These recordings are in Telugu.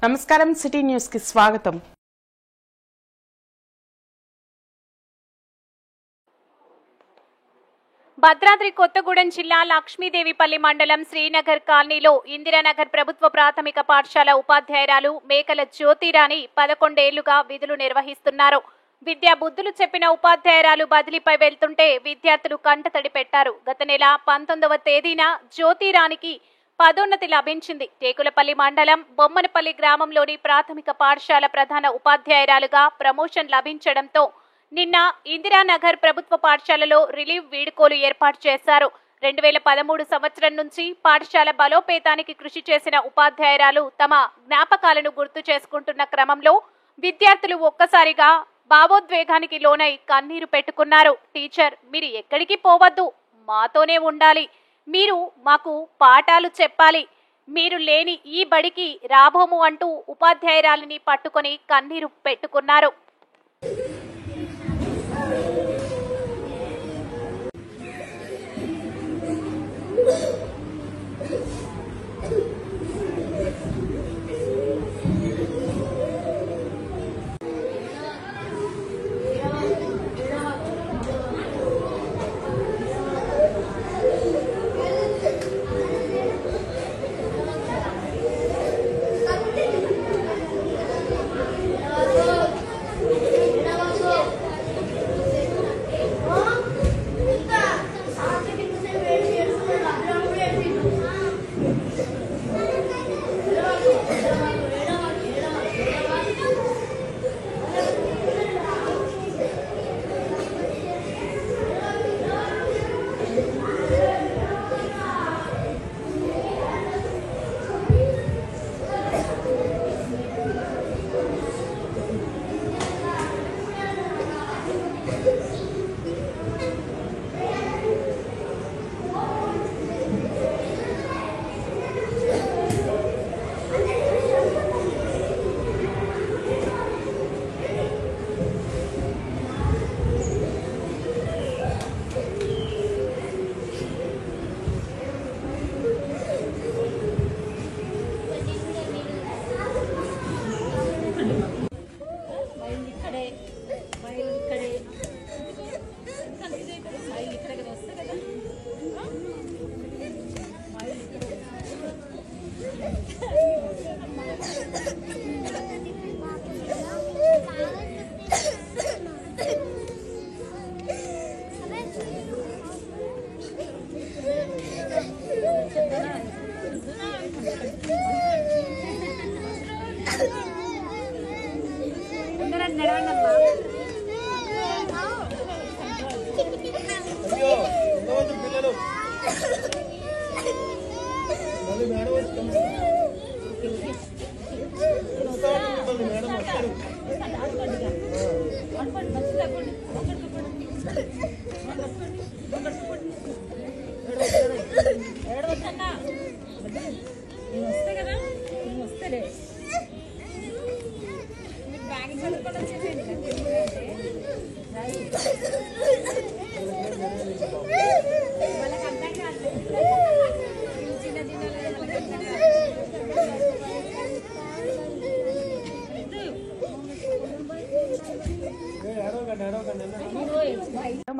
నమస్కారం సిటీ న్యూస్ కి స్వాగతం. భద్రాద్రి కొత్తగూడెం జిల్లా లక్ష్మీదేవిపల్లి మండలం శ్రీనగర్ కాలనీలో ఇందిరానగర్ ప్రభుత్వ ప్రాథమిక పాఠశాల ఉపాధ్యాయురాలు మేకల జ్యోతిరాణి 11 ఏళ్లుగా విధులు నిర్వహిస్తున్నారు. విద్యా బుద్ధులు చెప్పిన ఉపాధ్యాయురాలు బదిలీపై వెళ్తుంటే విద్యార్థులు కంటతడి పెట్టారు. గత నెల 19వ తేదీన జ్యోతిరాణికి పదోన్నతి లభించింది. టేకులపల్లి మండలం బొమ్మనపల్లి గ్రామంలోని ప్రాథమిక పాఠశాల ప్రధాన ఉపాధ్యాయురాలుగా ప్రమోషన్ లభించడంతో నిన్న ఇందిరానగర్ ప్రభుత్వ పాఠశాలలో రిలీవ్ వీడ్కోలు ఏర్పాటు చేశారు. 2013 సంవత్సరం నుంచి పాఠశాల బలోపేతానికి కృషి చేసిన ఉపాధ్యాయురాలు తమ జ్ఞాపకాలను గుర్తు చేసుకుంటున్న క్రమంలో విద్యార్థులు ఒక్కసారిగా భావోద్వేగానికి లోనై కన్నీరు పెట్టుకున్నారు. టీచర్, మీరు ఎక్కడికి పోవద్దు, మాతోనే ఉండాలి. మీరు మాకు పాఠాలు చెప్పాలి. మీరు లేని ఈ బడికి రాబోము అంటూ ఉపాధ్యాయురాలిని పట్టుకొని కన్నీరు పెట్టుకున్నారు.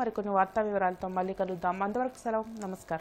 మరికొన్ని వార్తా వివరాలతో మళ్ళీ కలుద్దాం. అంతవరకు సెలవు. నమస్కారం.